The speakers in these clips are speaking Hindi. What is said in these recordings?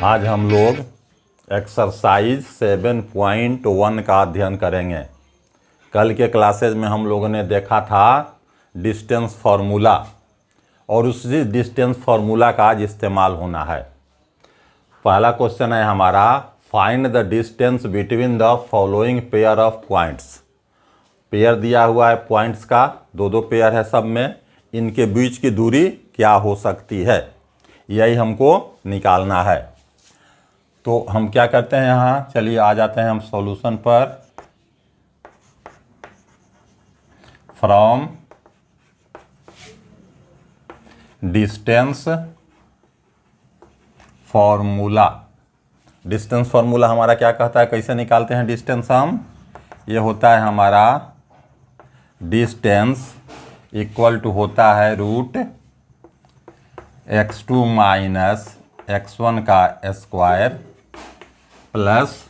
आज हम लोग एक्सरसाइज 7.1 का अध्ययन करेंगे। कल के क्लासेज में हम लोगों ने देखा था डिस्टेंस फार्मूला और उसी डिस्टेंस फार्मूला का आज इस्तेमाल होना है। पहला क्वेश्चन है हमारा, find the distance between the following pair of points. Pair दिया हुआ है पॉइंट्स का, दो पेयर है सब में, इनके बीच की दूरी क्या हो सकती है, यही हमको निकालना है। तो हम क्या करते हैं यहाँ, चलिए आ जाते हैं हम सॉल्यूशन पर। From distance formula. Distance formula हमारा क्या कहता है, कैसे निकालते हैं डिस्टेंस हम, ये होता है हमारा डिस्टेंस इक्वल टू होता है रूट x2 माइनस x1 का square plus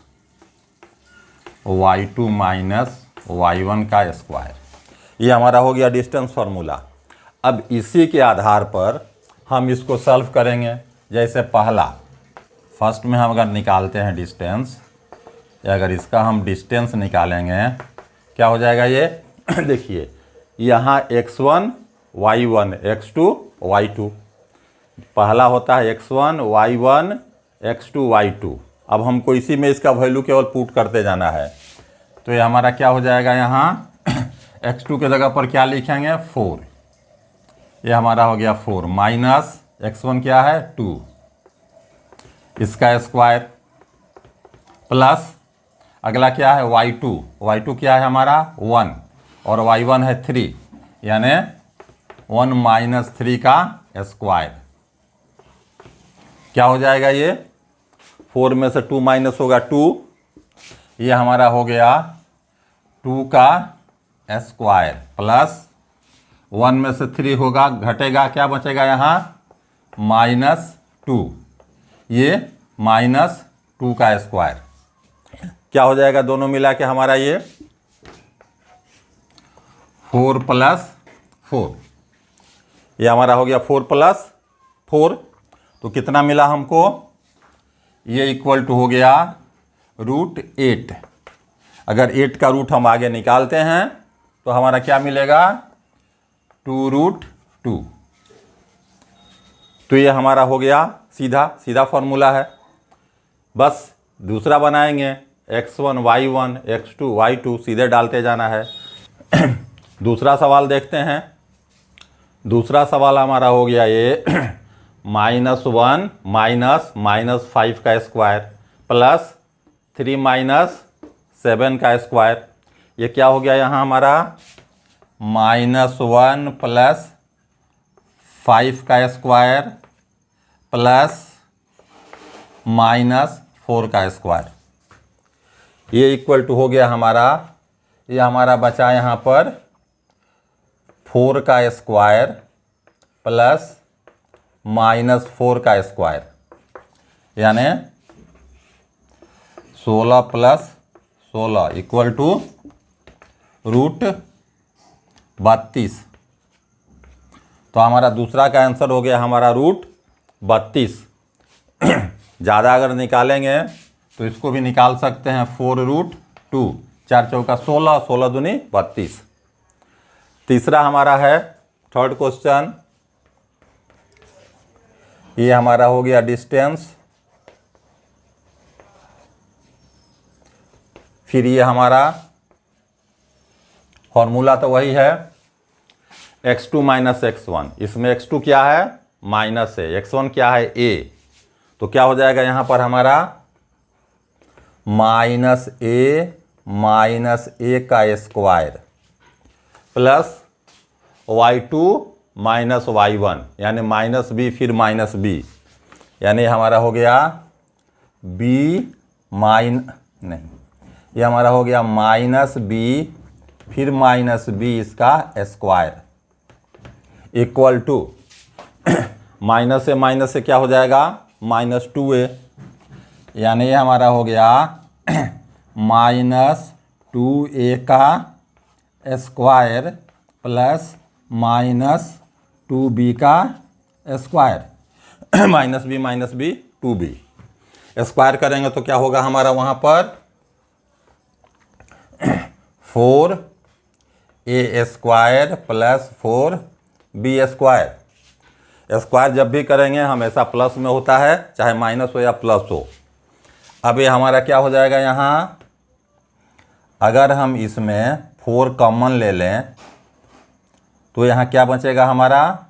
y2 minus y1 का स्क्वायर। ये हमारा हो गया डिस्टेंस फार्मूला। अब इसी के आधार पर हम इसको सॉल्व करेंगे। जैसे पहला, फर्स्ट में हम अगर निकालते हैं डिस्टेंस, अगर इसका हम डिस्टेंस निकालेंगे क्या हो जाएगा ये देखिए, यहाँ x1 y1 x2 y2, पहला होता है x1 y1 x2 y2। अब हमको इसी में इसका वैल्यू केवल पुट करते जाना है। तो ये हमारा क्या हो जाएगा, यहाँ x2 के जगह पर क्या लिखेंगे 4, ये हमारा हो गया 4 माइनस x1 क्या है 2, इसका स्क्वायर प्लस अगला क्या है y2 क्या है हमारा 1 और y1 है 3, यानी 1 माइनस 3 का स्क्वायर। क्या हो जाएगा ये, 4 में से 2 माइनस होगा 2, ये हमारा हो गया 2 का स्क्वायर प्लस 1 में से 3 होगा, घटेगा, क्या बचेगा यहाँ माइनस 2, ये माइनस 2 का स्क्वायर। क्या हो जाएगा दोनों मिला के हमारा ये 4 प्लस 4, ये हमारा हो गया 4 प्लस 4। तो कितना मिला हमको, ये इक्वल टू हो गया रूट 8। अगर 8 का रूट हम आगे निकालते हैं तो हमारा क्या मिलेगा 2 रूट 2। तो ये हमारा हो गया सीधा फार्मूला है। बस दूसरा बनाएंगे, x1 y1 x2 y2 सीधे डालते जाना है। दूसरा सवाल देखते हैं। दूसरा सवाल हमारा हो गया ये -1 माइनस 5 का स्क्वायर प्लस 3 माइनस 7 का स्क्वायर। ये क्या हो गया यहाँ हमारा -1 प्लस 5 का स्क्वायर प्लस -4 का स्क्वायर। ये इक्वल टू हो गया हमारा, ये हमारा बचा यहाँ पर 4 का स्क्वायर प्लस -4 का स्क्वायर, यानी 16 प्लस 16 इक्वल टू रूट 32। तो हमारा दूसरा का आंसर हो गया हमारा रूट 32। ज़्यादा अगर निकालेंगे तो इसको भी निकाल सकते हैं 4 रूट 2, 4 चौका 16, 16 दूनी 32। तीसरा हमारा है थर्ड क्वेश्चन, ये हमारा हो गया डिस्टेंस, फिर ये हमारा फॉर्मूला तो वही है x2 माइनस x1, इसमें x2 क्या है माइनस है, x1 क्या है a। तो क्या हो जाएगा यहाँ पर हमारा -a का square plus y2 minus y1, यानी -b फिर -b, यानी हमारा हो गया ये हमारा हो गया -b फिर -b इसका स्क्वायर इक्वल टू माइनस से क्या हो जाएगा -2a, यानी ये हमारा हो गया -2a का स्क्वायर प्लस -2b का स्क्वायर, -b 2b। स्क्वायर करेंगे तो क्या होगा हमारा वहाँ पर 4a² प्लस 4b²। स्क्वायर जब भी करेंगे हमेशा प्लस में होता है, चाहे माइनस हो या प्लस हो। अब ये हमारा क्या हो जाएगा यहाँ, अगर हम इसमें 4 कॉमन ले लें तो यहाँ क्या बचेगा हमारा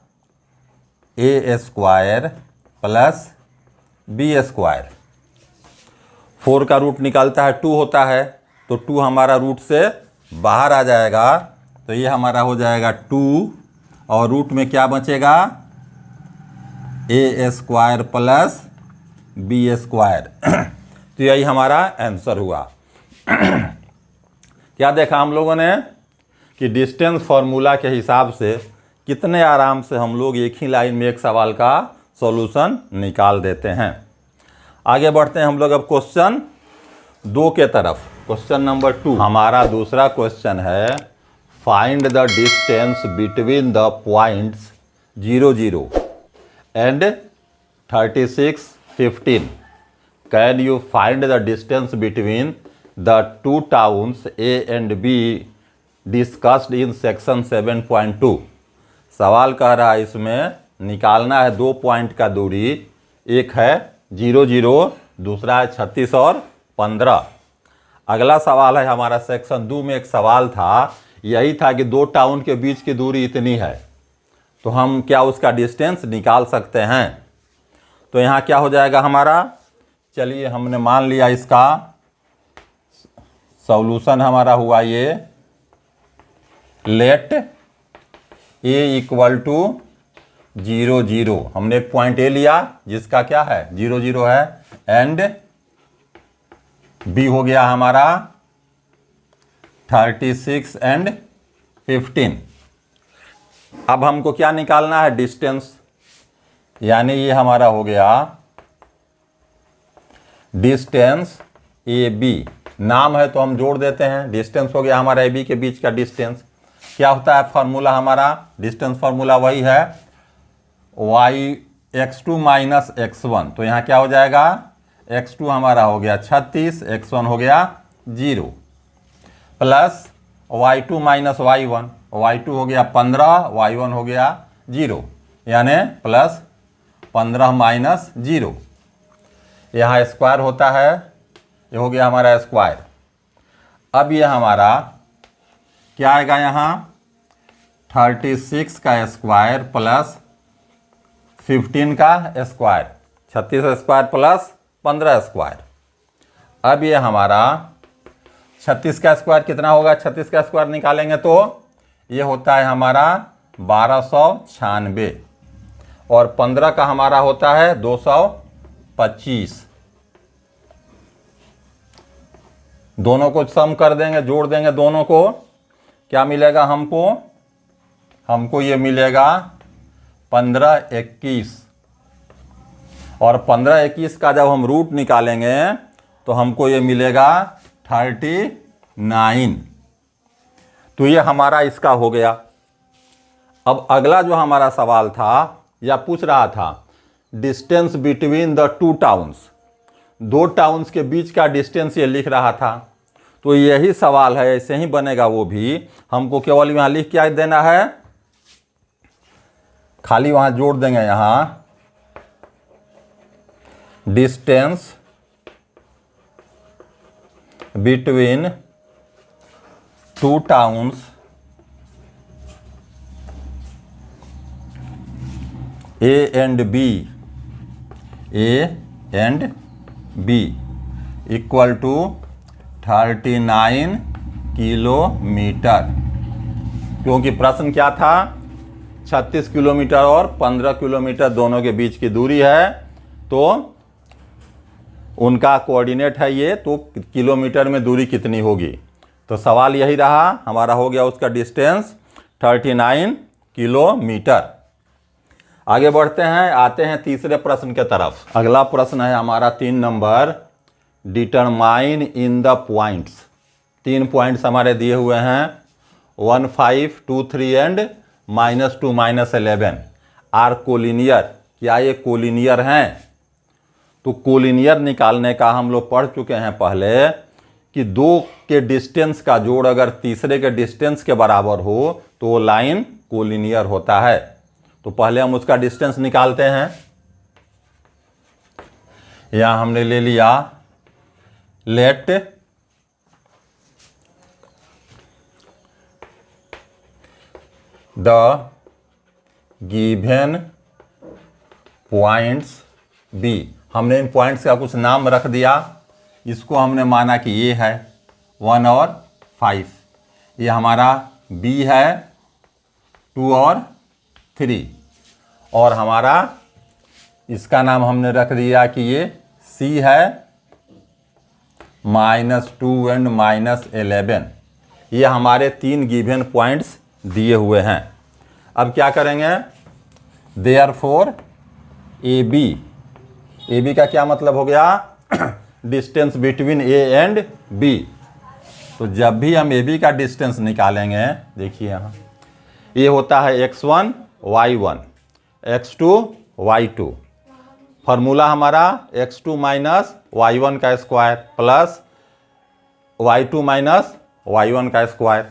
a² प्लस b²। 4 का रूट निकालता है 2 होता है, तो 2 हमारा रूट से बाहर आ जाएगा, तो ये हमारा हो जाएगा 2 और रूट में क्या बचेगा a² प्लस b²। तो यही हमारा आंसर हुआ। क्या देखा हम लोगों ने कि डिस्टेंस फार्मूला के हिसाब से कितने आराम से हम लोग एक ही लाइन में एक सवाल का सॉल्यूशन निकाल देते हैं। आगे बढ़ते हैं हम लोग अब क्वेश्चन 2 के तरफ। क्वेश्चन नंबर 2 हमारा दूसरा क्वेश्चन है, find the distance between the points 0, 0 and 36, 15। Can you find the distance between the 2 towns A and B discussed in section 7.2। सवाल कह रहा है इसमें निकालना है 2 पॉइंट का दूरी, एक है 0, 0, दूसरा है 36 और 15। अगला सवाल है हमारा सेक्शन 2 में एक सवाल था, यही था कि 2 टाउन के बीच की दूरी इतनी है, तो हम क्या उसका डिस्टेंस निकाल सकते हैं। तो यहाँ क्या हो जाएगा हमारा, चलिए हमने मान लिया इसका सॉल्यूशन हमारा हुआ ये, लेट a = 0, 0। हमने एक पॉइंट A लिया जिसका क्या है 0, 0 है, एंड B हो गया हमारा 36 एंड 15। अब हमको क्या निकालना है डिस्टेंस, यानी ये हमारा हो गया डिस्टेंस AB। नाम है तो हम जोड़ देते हैं, डिस्टेंस हो गया हमारा AB के बीच का डिस्टेंस। क्या होता है फार्मूला हमारा, डिस्टेंस फार्मूला वही है x2 माइनस x1। तो यहाँ क्या हो जाएगा, x2 हमारा हो गया 36, x1 हो गया 0, plus y2 minus y1, y2 हो गया 15, y1 हो गया 0, यानी प्लस 15 माइनस 0। यहाँ स्क्वायर होता है, ये हो गया हमारा स्क्वायर। अब ये हमारा क्या आएगा यहाँ 36 का स्क्वायर प्लस 15 का स्क्वायर, 36 स्क्वायर प्लस 15 स्क्वायर। अब ये हमारा 36 का स्क्वायर कितना होगा, 36 का स्क्वायर निकालेंगे तो ये होता है हमारा 1296, और 15 का हमारा होता है 225। दोनों को सम कर देंगे, जोड़ देंगे दोनों को, क्या मिलेगा हमको ये मिलेगा 15, 21, और 15, 21 का जब हम रूट निकालेंगे तो हमको ये मिलेगा 39। तो ये हमारा इसका हो गया। अब अगला जो हमारा सवाल था या पूछ रहा था distance between the 2 towns, 2 towns के बीच का डिस्टेंस ये लिख रहा था। तो यही सवाल है, ऐसे ही बनेगा वो भी। हमको केवल यहाँ लिख क्या देना है, खाली वहाँ जोड़ देंगे यहाँ distance between 2 towns A and B, A and B equal to 39 kilometre. क्योंकि प्रश्न क्या था, 36 किलोमीटर और 15 किलोमीटर दोनों के बीच की दूरी है, तो उनका कोऑर्डिनेट है ये, तो किलोमीटर में दूरी कितनी होगी। तो सवाल यही रहा हमारा, हो गया उसका डिस्टेंस 39 किलोमीटर। आगे बढ़ते हैं, आते हैं तीसरे प्रश्न के तरफ। अगला प्रश्न है हमारा 3 number, determine in the points. 3 points हमारे दिए हुए हैं 1, 5, 2, 3 एंड -2, -11 आर कोलिनियर। क्या ये कोलिनियर हैं? तो कोलिनियर निकालने का हम लोग पढ़ चुके हैं पहले कि दो के डिस्टेंस का जोड़ अगर तीसरे के डिस्टेंस के बराबर हो तो वो लाइन कोलिनियर होता है। तो पहले हम उसका डिस्टेंस निकालते हैं। यहां हमने ले लिया let the given points be. हमने इन पॉइंट्स का कुछ नाम रख दिया। इसको हमने माना कि ये है 1 और 5, ये हमारा बी है 2 और 3, और हमारा इसका नाम हमने रख दिया कि ये सी है -2 एंड -11। ये हमारे 3 गिवन पॉइंट्स दिए हुए हैं। अब क्या करेंगे, देयरफॉर ए बी का क्या मतलब हो गया, distance between A and B. तो जब भी हम ए बी का डिस्टेंस निकालेंगे, देखिए यहाँ ये होता है x1 y1 x2 y2। Formula हमारा x2 माइनस y1 का square plus y2 minus y1 का स्क्वायर।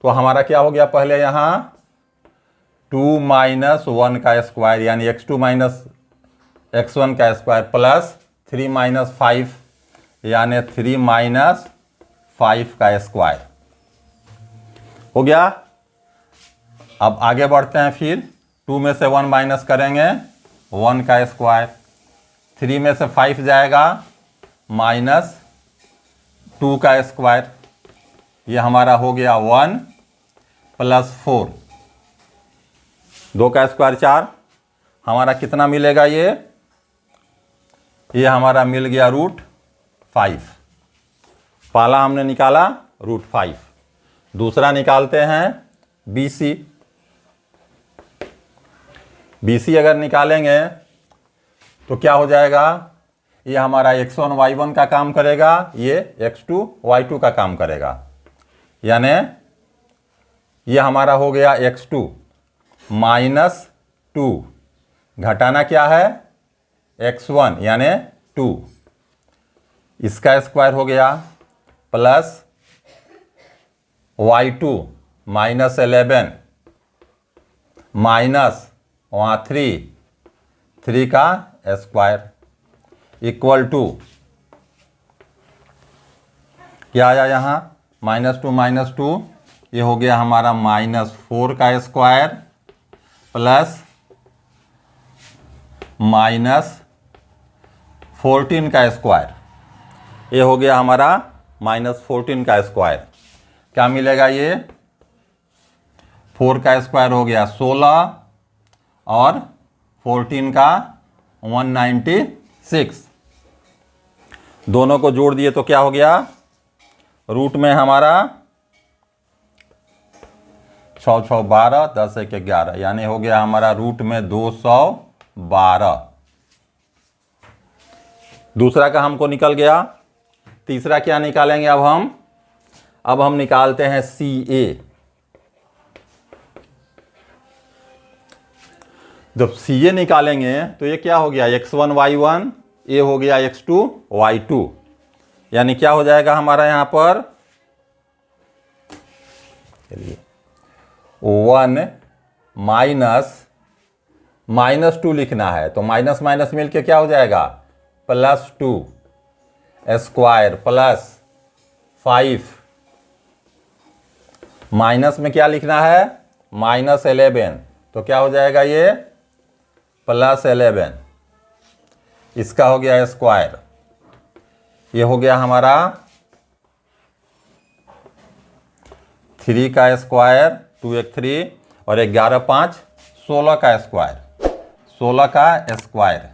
तो हमारा क्या हो गया, पहले यहाँ 2 माइनस 1 का स्क्वायर यानी x2 माइनस x1 का स्क्वायर प्लस 3 माइनस 5 यानी 3 माइनस 5 का स्क्वायर हो गया। अब आगे बढ़ते हैं, फिर 2 में से 1 माइनस करेंगे 1 का स्क्वायर, 3 में से 5 जाएगा -2 का स्क्वायर। ये हमारा हो गया 1 + 4, 2 का स्क्वायर 4। हमारा कितना मिलेगा, ये हमारा मिल गया √5। पहला हमने निकाला √5। दूसरा निकालते हैं BC अगर निकालेंगे तो क्या हो जाएगा, ये हमारा x1 y1 का काम करेगा, ये x2 y2 का काम करेगा। यानी ये हमारा हो गया x2 -2, घटाना क्या है x1 यानी 2, इसका स्क्वायर हो गया प्लस y2 -11 माइनस वहाँ 3 का स्क्वायर इक्वल टू क्या आया यहाँ -2 ये हो गया हमारा -4 का स्क्वायर प्लस -14 का स्क्वायर। ये हो गया हमारा -14 का स्क्वायर। क्या मिलेगा, ये 4 का स्क्वायर हो गया 16 और 14 का 196। दोनों को जोड़ दिए तो क्या हो गया, रूट में हमारा 6 6 12 10 1 11 यानी हो गया हमारा रूट में 212। दूसरा का हमको निकल गया। तीसरा क्या निकालेंगे अब हम निकालते हैं CA। जब CA निकालेंगे तो ये क्या हो गया, x1 y1, ये हो गया x2 y2, यानी क्या हो जाएगा हमारा यहाँ पर 1 -2 लिखना है तो माइनस माइनस मिलके क्या हो जाएगा +2 स्क्वायर प्लस 5, माइनस में क्या लिखना है -11 तो क्या हो जाएगा ये +11, इसका हो गया स्क्वायर। ये हो गया हमारा 3 का स्क्वायर 2 1 3 और 11 5 16 का स्क्वायर, 16 का स्क्वायर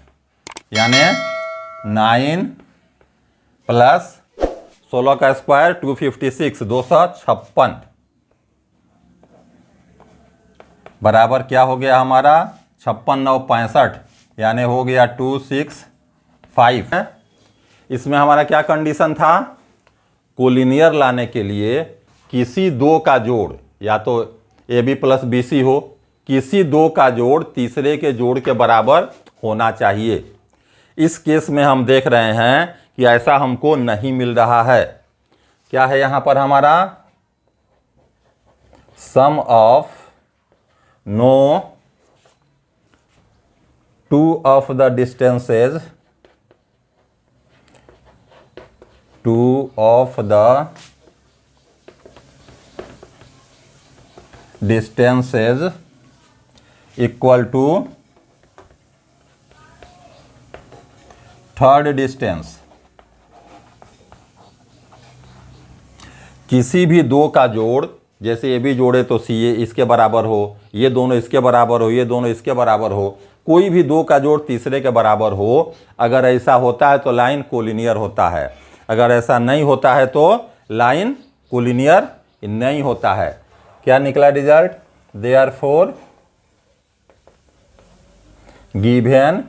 यानी 9 प्लस 16 का स्क्वायर 256 256 बराबर क्या हो गया हमारा 56 9 65 यानी हो गया 265। इसमें हमारा क्या कंडीशन था, कोलिनियर लाने के लिए किसी दो का जोड़ या तो AB + BC हो, किसी दो का जोड़ तीसरे के जोड़ के बराबर होना चाहिए। इस केस में हम देख रहे हैं कि ऐसा हमको नहीं मिल रहा है। क्या है यहां पर हमारा? Sum of no two of the distances, two of the distances equal to third distance. किसी भी दो का जोड़, जैसे ये भी जोड़े तो सी ए इसके बराबर हो, ये दोनों इसके बराबर हो, ये दोनों इसके बराबर हो, कोई भी दो का जोड़ तीसरे के बराबर हो, अगर ऐसा होता है तो लाइन कोलिनियर होता है। अगर ऐसा नहीं होता है तो लाइन कोलिनियर नहीं होता है। क्या निकला result? Therefore given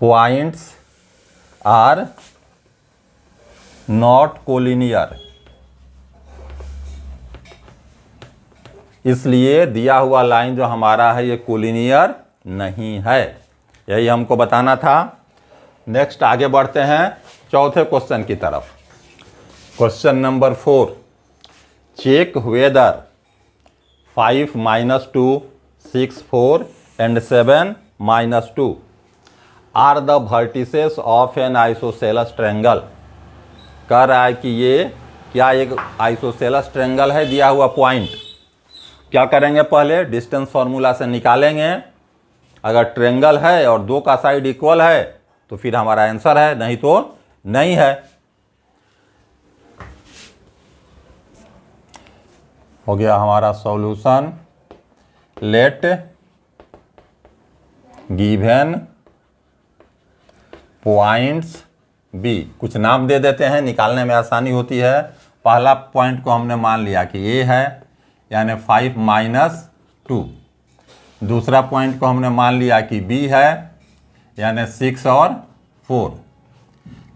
points are not collinear. इसलिए दिया हुआ लाइन जो हमारा है ये कोलिनियर नहीं है। यही हमको बताना था। नेक्स्ट आगे बढ़ते हैं चौथे क्वेश्चन की तरफ। Question number 4, check whether 5 - 2, 6, 4 and 7 - 2 are the vertices of an isosceles triangle. कह रहा है कि ये क्या एक आइसोसेलस ट्रायंगल है। दिया हुआ पॉइंट क्या करेंगे? पहले डिस्टेंस फार्मूला से निकालेंगे। अगर ट्रायंगल है और दो का साइड इक्वल है तो फिर हमारा आंसर है, नहीं तो नहीं है। हो गया हमारा solution. Let given points be, कुछ नाम दे देते हैं, निकालने में आसानी होती है। पहला पॉइंट को हमने मान लिया कि ए है, यानी 5 - 2। दूसरा पॉइंट को हमने मान लिया कि बी है, यानी 6 और 4।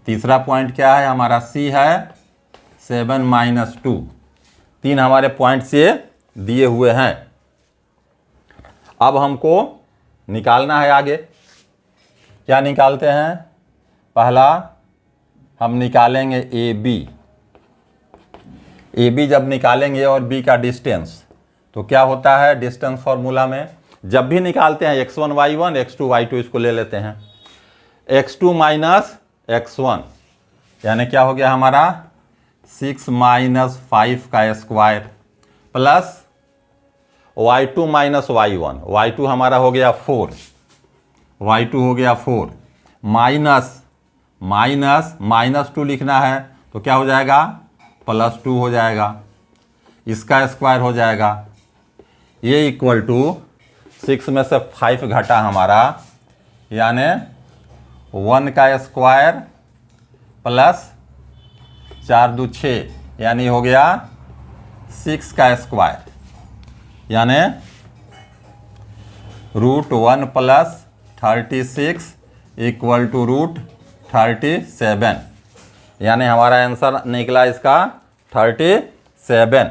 तीसरा पॉइंट क्या है? हमारा सी है, 7 - 2। तीन हमारे पॉइंट से दिए हुए हैं। अब हमको निकालना है आगे। क्या निकालते हैं? पहला हम निकालेंगे ए बी। ए बी जब निकालेंगे और बी का डिस्टेंस, तो क्या होता है डिस्टेंस फार्मूला में? जब भी निकालते हैं x1 y1 x2 y2, इसको ले लेते हैं। x2 - x1 यानी क्या हो गया हमारा? 6 - 5 का square plus y2 - y1। y2 हमारा हो गया 4, y2 हो गया 4 माइनस 2 लिखना है तो क्या हो जाएगा? +2 हो जाएगा। इसका स्क्वायर हो जाएगा। ये इक्वल टू 6 में से 5 घटा हमारा, यानी 1 का स्क्वायर प्लस 4 × 2 = 6, यानी हो गया 6 का स्क्वायर, यानी √1 + 36 इक्वल टू √37, यानी हमारा आंसर निकला इसका 37।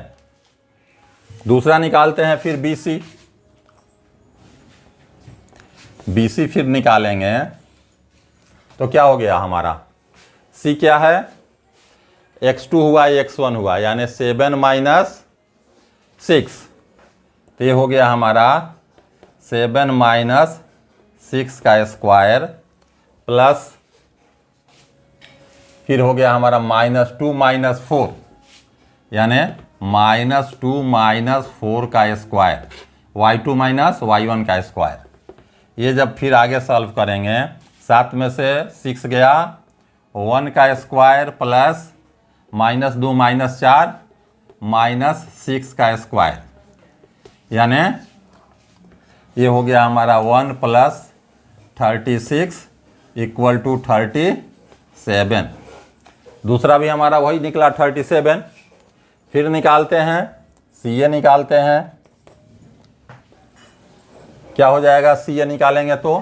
दूसरा निकालते हैं फिर BC। BC फिर निकालेंगे तो क्या हो गया हमारा? C क्या है? x2 हुआ, x1 हुआ, यानी 7 - 6। तो ये हो गया हमारा 7 - 6 का स्क्वायर प्लस फिर हो गया हमारा -2 - 4, यानी -2 - 4 का स्क्वायर, y2 - y1 का स्क्वायर। ये जब फिर आगे सॉल्व करेंगे, 7 में से 6 गया, 1 का स्क्वायर प्लस -2 - 4 -6 का स्क्वायर, यानी ये हो गया हमारा 1 + 36 इक्वल टू 37। दूसरा भी हमारा वही निकला 37। फिर निकालते हैं CA निकालते हैं। क्या हो जाएगा? CA निकालेंगे तो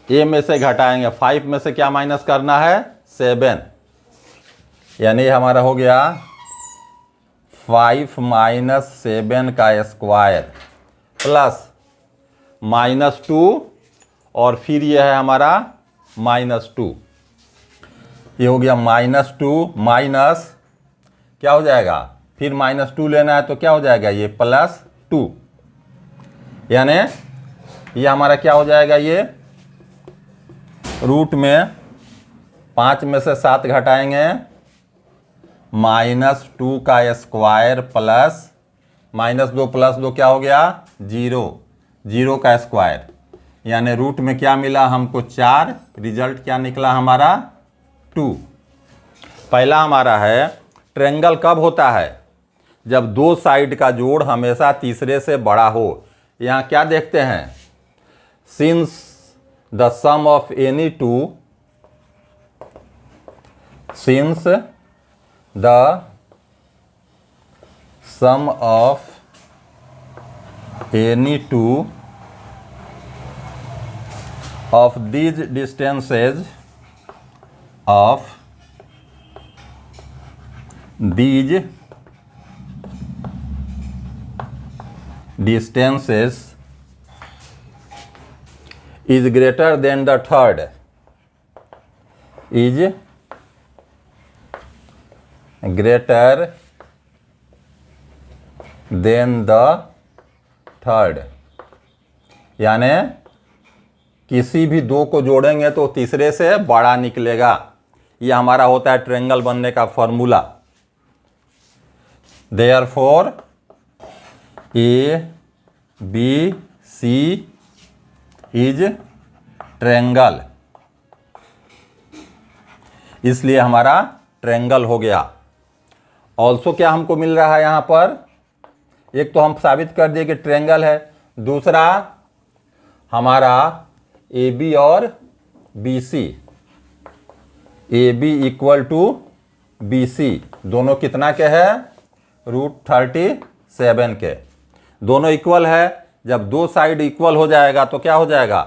A में से घटाएंगे, 5 में से क्या माइनस करना है? 7, यानी हमारा हो गया 5 - 7 का स्क्वायर प्लस -2 और फिर ये है हमारा -2। ये हो गया -2 माइनस क्या हो जाएगा, फिर -2 लेना है तो क्या हो जाएगा ये +2, यानी ये हमारा क्या हो जाएगा, ये रूट में 5 में से 7 घटाएंगे, -2 का स्क्वायर प्लस -2 + 2 क्या हो गया 0, 0 का स्क्वायर, यानी रूट में क्या मिला हमको 4, रिजल्ट क्या निकला हमारा 2। पहला हमारा है ट्रायंगल कब होता है, जब दो साइड का जोड़ हमेशा तीसरे से बड़ा हो। यहाँ क्या देखते हैं, since the sum of any two, since the sum of any two of these distances is greater than the third, is greater than the third, यानी किसी भी दो को जोड़ेंगे तो तीसरे से बड़ा निकलेगा। ये हमारा होता है ट्रायंगल बनने का formula. Therefore A B C is triangle, इसलिए हमारा ट्रायंगल हो गया। ऑल्सो क्या हमको मिल रहा है यहाँ पर, एक तो हम साबित कर दिए कि ट्रायंगल है, दूसरा हमारा ए बी और B C, A B equal to B C दोनों कितना के है, √37 के, दोनों इक्वल है। जब दो साइड इक्वल हो जाएगा तो क्या हो जाएगा,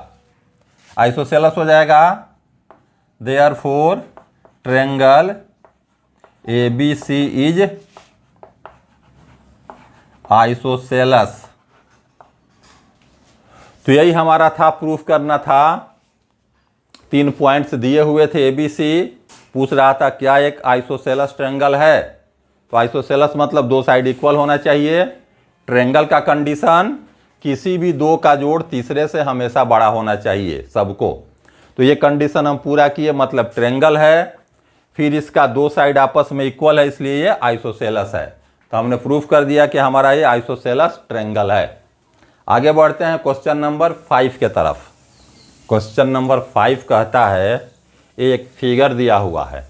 आइसोसेलस हो जाएगा। Therefore triangle A B C is isosceles. तो यही हमारा था, प्रूफ करना था। 3 पॉइंट्स दिए हुए थे, ए बी सी, पूछ रहा था क्या एक आइसोसेलस ट्रायंगल है, तो आइसोसेलस मतलब दो साइड इक्वल होना चाहिए। ट्रायंगल का कंडीशन, किसी भी दो का जोड़ तीसरे से हमेशा बड़ा होना चाहिए सबको। तो ये कंडीशन हम पूरा किए, मतलब ट्रायंगल है, फिर इसका दो साइड आपस में इक्वल है, इसलिए ये आइसोसेलस है। तो हमने प्रूफ कर दिया कि हमारा ये आइसोसेलस ट्रायंगल है। आगे बढ़ते हैं क्वेश्चन नंबर 5 के तरफ। क्वेश्चन नंबर 5 कहता है, एक फिगर दिया हुआ है,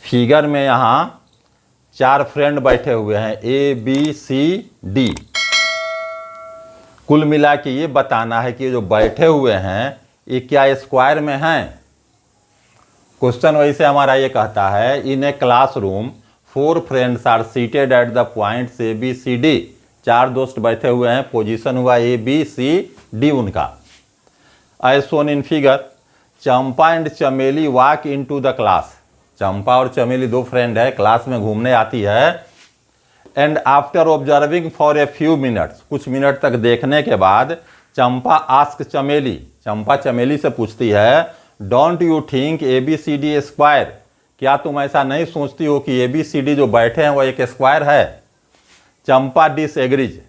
फिगर में यहाँ 4 फ्रेंड बैठे हुए हैं, ए बी सी डी। कुल मिला के ये बताना है कि जो बैठे हुए हैं ये क्या स्क्वायर में हैं। क्वेश्चन वैसे हमारा ये कहता है, in a classroom 4 friends are seated at the points A B C D. 4 दोस्त बैठे हुए हैं, पोजीशन हुआ ए बी सी डी उनका। As shown in figure, Champa and Chameli walk into the class. Champa और चमेली 2 फ्रेंड है, क्लास में घूमने आती है। And after observing for a few minutes, कुछ मिनट तक देखने के बाद, चंपा आस्क चमेली, चंपा चमेली से पूछती है, don't you think A B C D square, क्या तुम ऐसा नहीं सोचती हो कि ए बी सी डी जो बैठे हैं वो एक स्क्वायर है। चंपा डिसएग्रीज,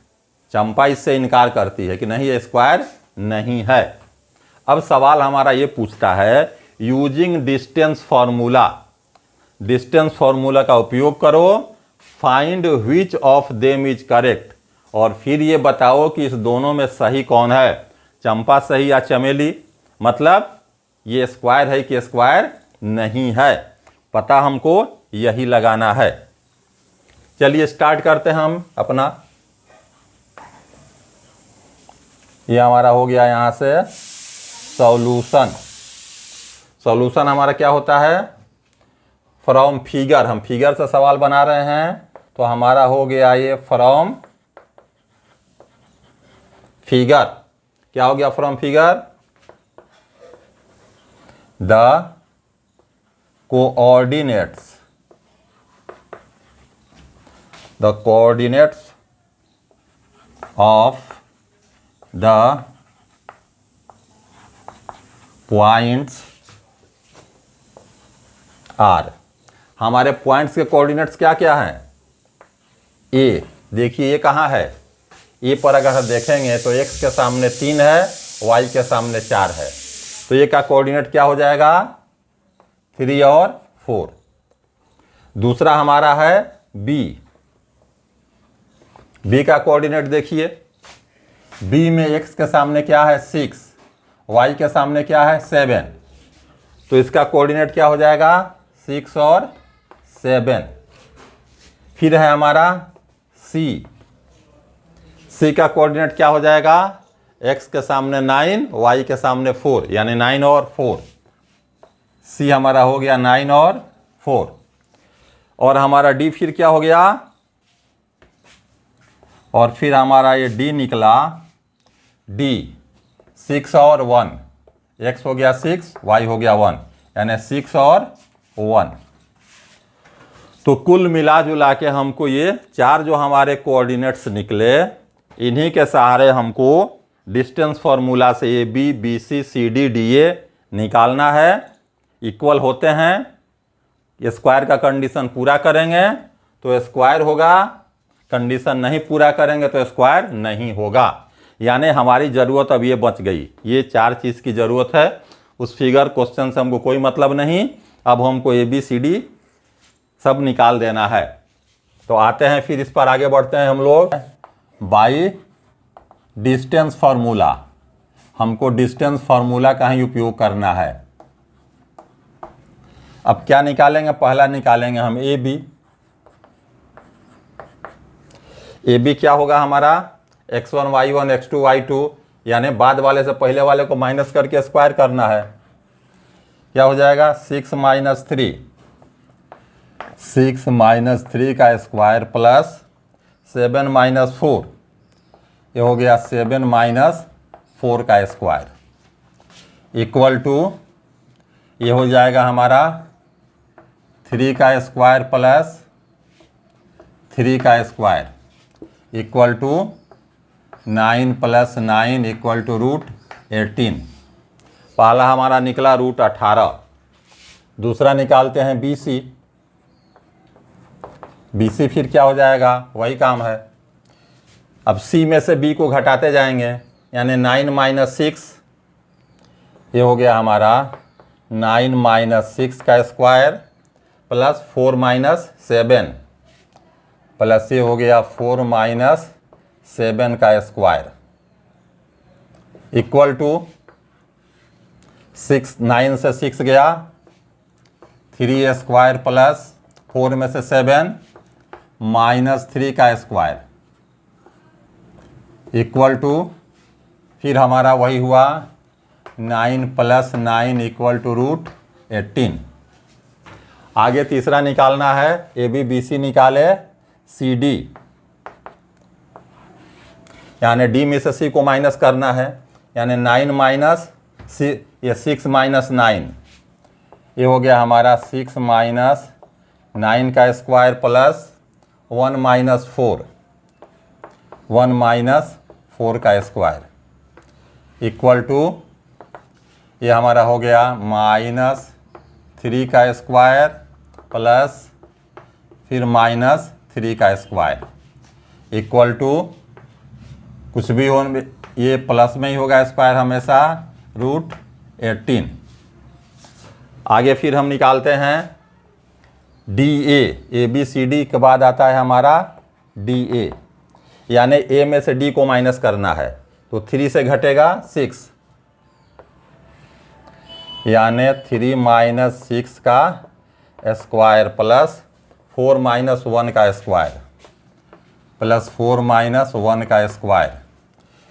चंपा इससे इनकार करती है कि नहीं ये स्क्वायर नहीं है। अब सवाल हमारा ये पूछता है, using distance formula, distance formula का उपयोग करो, find which of them is correct, और फिर ये बताओ कि इस दोनों में सही कौन है, चंपा सही या चमेली, मतलब ये स्क्वायर है कि स्क्वायर नहीं है। पता हमको यही लगाना है। चलिए स्टार्ट करते हैं हम अपना। ये हमारा हो गया यहाँ से सॉल्यूशन। सॉल्यूशन हमारा क्या होता है, फ्रॉम फिगर, हम फिगर से सवाल बना रहे हैं, तो हमारा हो गया ये फ्रॉम फिगर। क्या हो गया from figure, the coordinates, the coordinates of the points are, हमारे पॉइंट्स के कोऑर्डिनेट्स क्या क्या हैं? ए, देखिए ये कहाँ है? ए पर अगर हम देखेंगे तो x के सामने 3 है, y के सामने 4 है, तो ये का कोऑर्डिनेट क्या हो जाएगा? 3 और 4। दूसरा हमारा है b, b का कोऑर्डिनेट देखिए, b में x के सामने क्या है? 6, y के सामने क्या है? 7, तो इसका कोऑर्डिनेट क्या हो जाएगा? 6 और 7। फिर है हमारा c, c का कोऑर्डिनेट क्या हो जाएगा? x के सामने 9, y के सामने 4, यानी 9 और 4, c हमारा हो गया 9 और 4। और हमारा d फिर क्या हो गया? और फिर हमारा ये d निकला, d 6 और 1, x हो गया 6, y हो गया 1, यानी 6 और 1। तो कुल मिला जुला के हमको ये 4 जो हमारे कोऑर्डिनेट्स निकले, इन्हीं के सहारे हमको डिस्टेंस फार्मूला से A B B C C D D A निकालना है। इक्वल होते हैं, स्क्वायर का कंडीशन पूरा करेंगे तो स्क्वायर होगा, कंडीशन नहीं पूरा करेंगे तो स्क्वायर नहीं होगा। यानी हमारी ज़रूरत अब ये बच गई, ये 4 चीज़ की ज़रूरत है। उस फिगर क्वेश्चन से हमको कोई मतलब नहीं, अब हमको ए बी सी डी सब निकाल देना है। तो आते हैं फिर इस पर आगे बढ़ते हैं हम लोग। बाई डिस्टेंस फार्मूला, हमको डिस्टेंस फार्मूला का ही उपयोग करना है। अब क्या निकालेंगे? पहला निकालेंगे हम ए बी। ए बी क्या होगा हमारा? x1 y1 x2 y2, यानी बाद वाले से पहले वाले को माइनस करके स्क्वायर करना है। क्या हो जाएगा? 6 माइनस 3, 6 माइनस 3 का स्क्वायर प्लस 7 माइनस 4, ये हो गया 7 माइनस 4 का स्क्वायर, इक्वल टू ये हो जाएगा हमारा 3 का स्क्वायर प्लस 3 का square, equal to 9 plus 9 equal to √18। पहला हमारा निकला √18। दूसरा निकालते हैं बी सी। बी सी फिर क्या हो जाएगा? वही काम है। अब सी में से बी को घटाते जाएंगे, यानी 9 माइनस 6, ये हो गया हमारा 9 माइनस 6 का स्क्वायर प्लस 4 माइनस 7, प्लस ये हो गया 4 माइनस 7 का स्क्वायर, इक्वल टू 6, 9 से 6 गया, 3 स्क्वायर प्लस 4 में से 7 माइनस 3 का स्क्वायर, इक्वल टू फिर हमारा वही हुआ 9 प्लस 9 इक्वल टू √18। आगे तीसरा निकालना है, ए बी बी सी निकाले सी डी, यानी डी में से सी को माइनस करना है, यानी 9 माइनस सी, ये 6 माइनस 9, ये हो गया हमारा 6 माइनस 9 का स्क्वायर प्लस 1 माइनस 4, 1 माइनस 4 का स्क्वायर, इक्वल टू ये हमारा हो गया माइनस 3 का स्क्वायर प्लस फिर माइनस 3 का स्क्वायर, इक्वल टू कुछ भी हो, ये प्लस में ही होगा स्क्वायर हमेशा, √18। आगे फिर हम निकालते हैं D A B C D के बाद आता है हमारा डी ए, यानी ए में से डी को माइनस करना है, तो 3 से घटेगा 6, यानी 3 माइनस 6 का स्क्वायर प्लस 4 माइनस 1 का स्क्वायर प्लस 4 माइनस 1 का square,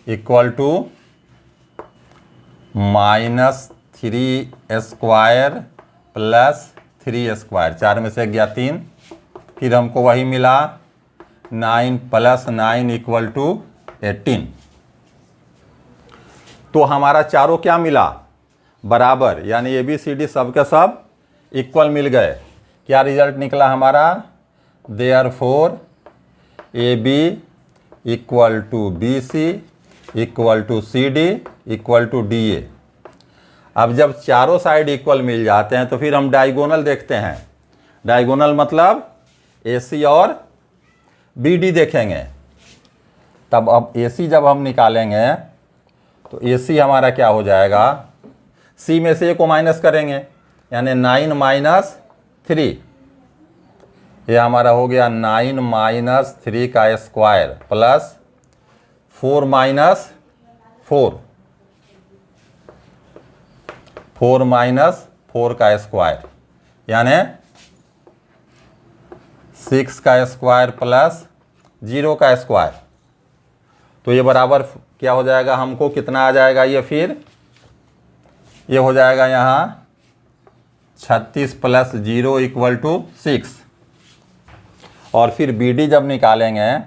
equal to minus 3 square plus 3 square, 4 में से गया 3, फिर हमको वही मिला 9 प्लस 9 इक्वल टू 18। तो हमारा चारों क्या मिला? बराबर, यानी ए बी सी डी सब के सब इक्वल मिल गए। क्या रिजल्ट निकला हमारा? Therefore A B equal to B C equal to C D equal to D A. अब जब चारों साइड इक्वल मिल जाते हैं तो फिर हम डायगोनल देखते हैं। डायगोनल मतलब ए सी और बी डी देखेंगे। तब अब ए सी जब हम निकालेंगे तो ए सी हमारा क्या हो जाएगा, सी में से ए को माइनस करेंगे, यानी 9 माइनस 3, ये हमारा हो गया 9 माइनस 3 का स्क्वायर प्लस 4 माइनस 4 माइनस 4 का स्क्वायर, यानी 6 का स्क्वायर प्लस 0 का स्क्वायर। तो ये बराबर क्या हो जाएगा, हमको कितना आ जाएगा, ये फिर ये हो जाएगा यहाँ 36 प्लस 0 इक्वल टू 6। और फिर बी डी जब निकालेंगे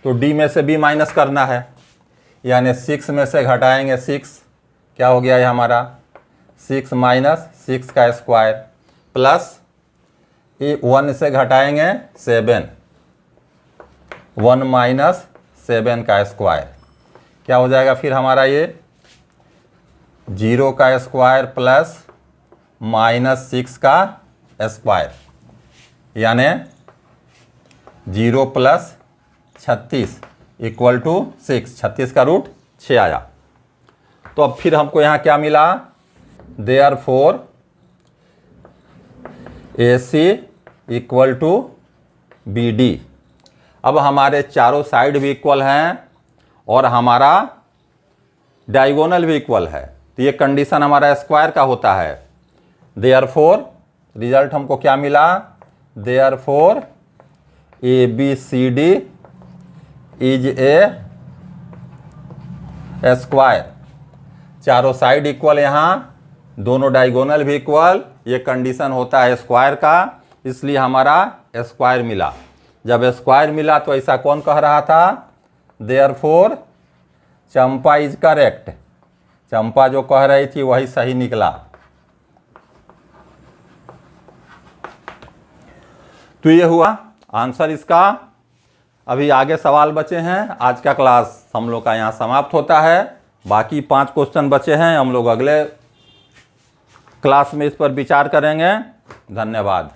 तो डी में से बी माइनस करना है, यानी 6 में से घटाएंगे 6, क्या हो गया ये हमारा 6 माइनस 6 का स्क्वायर प्लस 1 से घटाएंगे 7, 1 माइनस 7 का स्क्वायर, क्या हो जाएगा फिर हमारा ये 0 का स्क्वायर प्लस माइनस 6 का स्क्वायर, यानी 0 प्लस 36 इक्वल टू 6, 36 का रूट 6 आया। तो अब फिर हमको यहाँ क्या मिला, therefore A C equal to B D. अब हमारे चारों साइड भी इक्वल हैं और हमारा डायगोनल भी इक्वल है, तो ये कंडीशन हमारा स्क्वायर का होता है। देयरफॉर रिजल्ट हमको क्या मिला, therefore A B C D is a square. चारों साइड इक्वल, यहाँ दोनों डायगोनल भी इक्वल, ये कंडीशन होता है स्क्वायर का, इसलिए हमारा स्क्वायर मिला। जब स्क्वायर मिला तो ऐसा कौन कह रहा था, देयरफॉर चंपा इज करेक्ट। चंपा जो कह रही थी वही सही निकला। तो ये हुआ आंसर इसका। अभी आगे सवाल बचे हैं। आज का क्लास हम लोग का यहाँ समाप्त होता है। बाकी 5 क्वेश्चन बचे हैं, हम लोग अगले क्लास में इस पर विचार करेंगे। धन्यवाद।